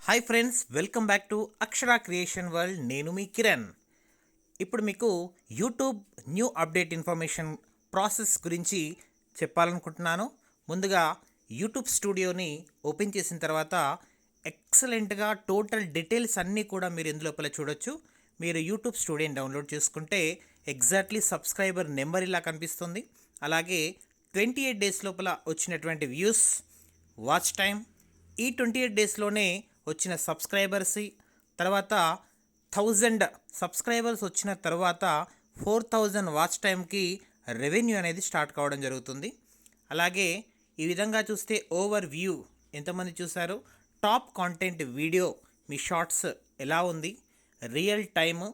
Hi friends, welcome back to Akshara creation world. నేను మీ కిరణ్. ఇప్పుడు మీకు YouTube new update information process గురించి చెప్పాలనుకుంటున్నాను. ముందుగా యూట్యూబ్ స్టూడియోని ఓపెన్ చేసిన తర్వాత ఎక్సలెంట్గా టోటల్ డీటెయిల్స్ అన్నీ కూడా మీరు ఇందులోపల చూడొచ్చు. మీరు యూట్యూబ్ స్టూడియోని డౌన్లోడ్ చేసుకుంటే ఎగ్జాక్ట్లీ సబ్స్క్రైబర్ నెంబర్ ఇలా కనిపిస్తుంది. అలాగే 28 డేస్ లోపల వచ్చినటువంటి వ్యూస్, వాచ్ టైం, ఈ 28 డేస్లోనే వచ్చిన సబ్స్క్రైబర్స్, తర్వాత 1000 సబ్స్క్రైబర్స్ వచ్చిన తర్వాత 4000 వాచ్ టైంకి రెవెన్యూ అనేది స్టార్ట్ కావడం జరుగుతుంది. అలాగే ఈ విధంగా చూస్తే ఓవర్ వ్యూ ఎంతమంది చూశారు, టాప్ కాంటెంట్ వీడియో మీ షార్ట్స్ ఎలా ఉంది, రియల్ టైమ్,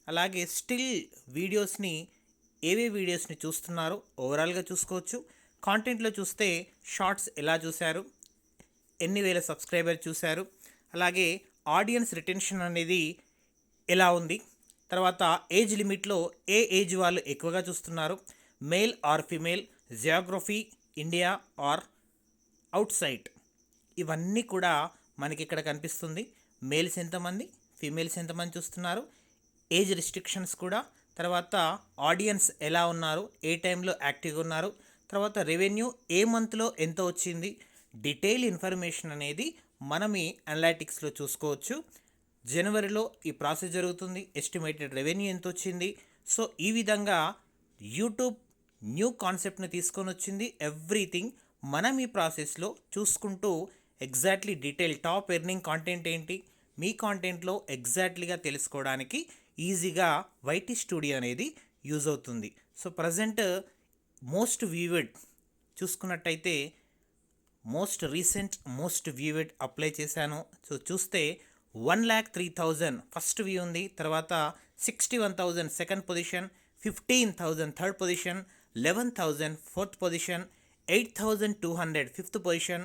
అలాగే స్టిల్ వీడియోస్ని ఏవే వీడియోస్ని చూస్తున్నారు ఓవరాల్గా చూసుకోవచ్చు. కాంటెంట్లో చూస్తే షార్ట్స్ ఎలా చూశారు, ఎన్ని వేల సబ్స్క్రైబర్ చూశారు, అలాగే ఆడియన్స్ రిటెన్షన్ అనేది ఎలా ఉంది, తర్వాత ఏజ్ లిమిట్లో ఏ ఏజ్ వాళ్ళు ఎక్కువగా చూస్తున్నారు, male or female, geography, India or outside, ఇవన్నీ కూడా మనకి ఇక్కడ కనిపిస్తుంది. మేల్స్ ఎంతమంది, ఫీమేల్స్ ఎంతమంది చూస్తున్నారు, ఏజ్ రిస్ట్రిక్షన్స్ కూడా, తర్వాత ఆడియన్స్ ఎలా ఉన్నారు, ఏ టైంలో యాక్టివ్గా ఉన్నారు, తర్వాత రెవెన్యూ ఏ మంత్లో ఎంత వచ్చింది, డీటెయిల్ ఇన్ఫర్మేషన్ అనేది మనం ఈ అనలైటిక్స్లో చూసుకోవచ్చు. జనవరిలో ఈ ప్రాసెస్ జరుగుతుంది. ఎస్టిమేటెడ్ రెవెన్యూ ఎంత వచ్చింది. సో ఈ విధంగా యూట్యూబ్ న్యూ కాన్సెప్ట్ని తీసుకొని వచ్చింది. ఎవ్రీథింగ్ మనం ఈ ప్రాసెస్లో చూసుకుంటూ exactly detail top earning content ఏంటి, మీ కాంటెంట్లో ఎగ్జాక్ట్లీగా తెలుసుకోవడానికి ఈజీగా వైటీ స్టూడియో అనేది యూజ్ అవుతుంది. సో ప్రజెంట్ మోస్ట్ వ్యూవెడ్ చూసుకున్నట్టయితే మోస్ట్ రీసెంట్ మోస్ట్ వ్యూవెడ్ అప్లై చేశాను. సో చూస్తే 1,03,000 ఫస్ట్ వ్యూ ఉంది, తర్వాత 61,000 second position, 15,000 third position, 11,000 fourth position, 8,200 fifth position,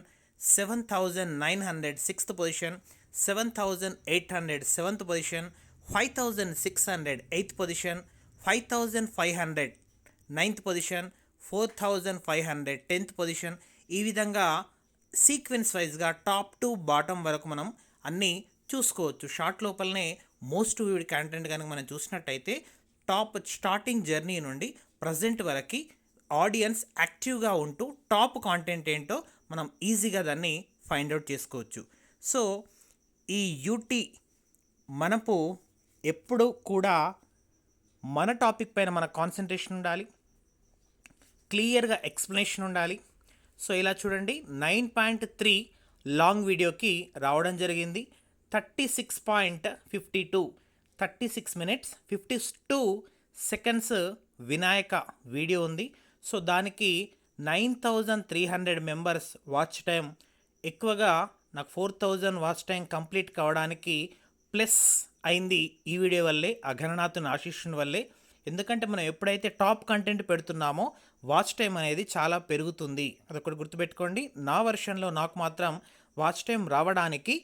7,900 sixth position, 7,800 seventh position, 5,600 eighth position, 5,500 ninth position, 4,500 10th position. ఈ విధంగా sequence వైజ్గా టాప్ టు బాటమ్ వరకు మనం అన్నీ చూసుకోవచ్చు. షార్ట్ లోపలనే మోస్ట్ వ్యూడ్ కంటెంట్ కనుక మనం చూసినట్టయితే టాప్ స్టార్టింగ్ జర్నీ నుండి ప్రజెంట్ వరకు ఆడియన్స్ యాక్టివ్గా ఉంటూ టాప్ కాంటెంట్ ఏంటో మనం ఈజీగా దాన్ని ఫైండ్ అవుట్ చేసుకోవచ్చు. సో ఈ యూటీ మనకు ఎప్పుడు కూడా మన టాపిక్ పైన మన కాన్సన్ట్రేషన్ ఉండాలి, క్లియర్గా ఎక్స్ప్లెనేషన్ ఉండాలి. సో ఇలా చూడండి, 9.3 లాంగ్ వీడియోకి రావడం జరిగింది. 36 minutes 52 seconds వినాయక వీడియో ఉంది. సో దానికి 9,300 మెంబర్స్ వాచ్ టైం, ఎక్కువగా నాకు 4,000 వాచ్ టైం కంప్లీట్ కావడానికి ప్లస్ అయింది ఈ వీడియో వల్లే, అఘననాథుని ఆశీస్సుని వల్లే. ఎందుకంటే మనం ఎప్పుడైతే టాప్ కంటెంట్ పెడుతున్నామో వాచ్ టైం అనేది చాలా పెరుగుతుంది. అదొకటి గుర్తుపెట్టుకోండి. నా వర్షన్లో నాకు మాత్రం వాచ్ టైం రావడానికి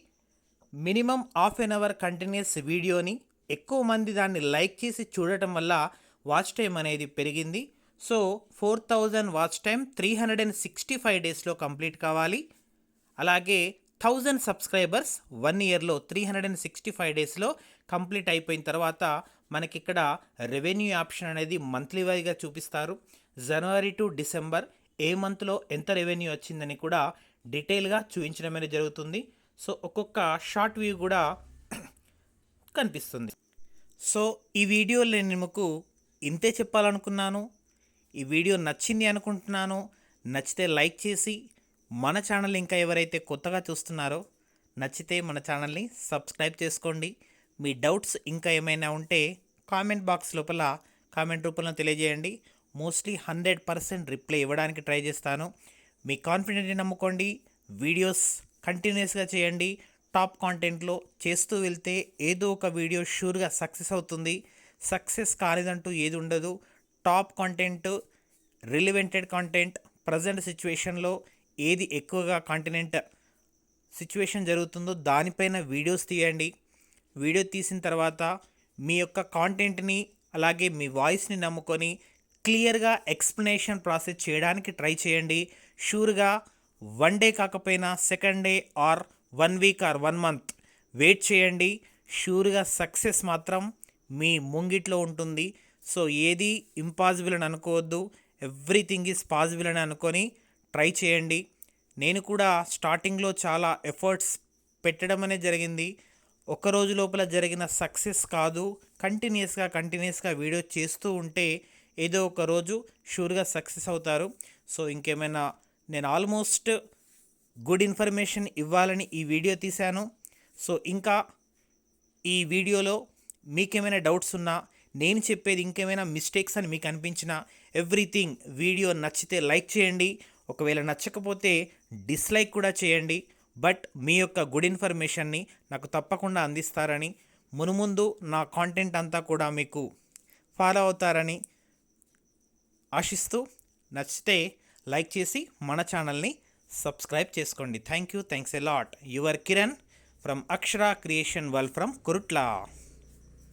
minimum half an hour continuous వీడియోని ఎక్కువ మంది దాన్ని లైక్ చేసి చూడటం వల్ల వాచ్ టైం అనేది పెరిగింది. సో 4,000 వాచ్ టైం 365 డేస్లో కంప్లీట్ కావాలి. అలాగే 1,000 సబ్స్క్రైబర్స్ 1 ఇయర్లో 365 డేస్లో కంప్లీట్ అయిపోయిన తర్వాత మనకి ఇక్కడ రెవెన్యూ ఆప్షన్ అనేది మంత్లీ వైజ్గా చూపిస్తారు. జనవరి టు డిసెంబర్ ఏ మంత్లో ఎంత రెవెన్యూ వచ్చిందని కూడా డీటెయిల్గా చూపించడం అనేది జరుగుతుంది. సో ఒక్కొక్క షార్ట్ వ్యూ కూడా కనిపిస్తుంది. సో ఈ వీడియోలో నేను మీకు ఇంతే చెప్పాలనుకున్నాను. ఈ వీడియో నచ్చింది అనుకుంటున్నాను. నచ్చితే లైక్ చేసి మన ఛానల్ ఇంకా ఎవరైతే కొత్తగా చూస్తున్నారో నచ్చితే మన ఛానల్ని సబ్స్క్రైబ్ చేసుకోండి. మీ డౌట్స్ ఇంకా ఏమైనా ఉంటే కామెంట్ బాక్స్ లోపల కామెంట్ రూపంలో తెలియజేయండి. మోస్ట్లీ 100% రిప్లై ఇవ్వడానికి ట్రై చేస్తాను. మీ కాన్ఫిడెంట్ని నమ్ముకోండి, వీడియోస్ కంటిన్యూస్గా చేయండి. టాప్ కాంటెంట్లో చేస్తూ వెళ్తే ఏదో ఒక వీడియో షూర్గా సక్సెస్ అవుతుంది. సక్సెస్ కానిదంటూ ఏది ఉండదు. టాప్ కాంటెంట్, రిలివెంటెడ్ కాంటెంట్, ప్రజెంట్ సిచ్యువేషన్లో ఏది ఎక్కువగా కాంటినెంట్ సిచ్యువేషన్ జరుగుతుందో దానిపైన వీడియోస్ తీయండి. వీడియో తీసిన తర్వాత మీ యొక్క కాంటెంట్ని అలాగే మీ వాయిస్ని నమ్ముకొని క్లియర్గా ఎక్స్ప్లెనేషన్ ప్రాసెస్ చేయడానికి ట్రై చేయండి. షూర్గా 1 డే కాకపోయినా 2nd day or 1 week or 1 month wait చేయండి. షూర్గా సక్సెస్ మాత్రం మీ ముంగిట్లో ఉంటుంది. సో ఏది ఇంపాసిబుల్ అని అనుకోవద్దు, ఎవ్రీథింగ్ ఈజ్ పాసిబుల్ అని అనుకొని ట్రై చేయండి. నేను కూడా స్టార్టింగ్లో చాలా ఎఫర్ట్స్ పెట్టడం అనేది జరిగింది. ఒక రోజు లోపల జరిగిన సక్సెస్ కాదు, కంటిన్యూస్గా వీడియో చేస్తూ ఉంటే ఏదో ఒక రోజు షూర్గా సక్సెస్ అవుతారు. సో ఇంకేమైనా నేను ఆల్మోస్ట్ గుడ్ ఇన్ఫర్మేషన్ ఇవ్వాలని ఈ వీడియో తీశాను. సో ఇంకా ఈ వీడియోలో మీకేమైనా డౌట్స్ ఉన్నా, నేను చెప్పేది ఇంకేమైనా మిస్టేక్స్ అని మీకు అనిపించినా, ఎవ్రీథింగ్ వీడియో నచ్చితే లైక్ చేయండి, ఒకవేళ నచ్చకపోతే డిస్లైక్ కూడా చేయండి. బట్ మీ యొక్క గుడ్ ఇన్ఫర్మేషన్ని నాకు తప్పకుండా అందిస్తారని, మునుముందు నా కాంటెంట్ అంతా కూడా మీకు ఫాలో అవుతారని ఆశిస్తూ, నచ్చితే లైక్ చేసి మన ఛానల్ని సబ్స్క్రైబ్ చేసుకోండి. Thanks a lot. Your Kiran from Akshara creation world from కురుట్లా.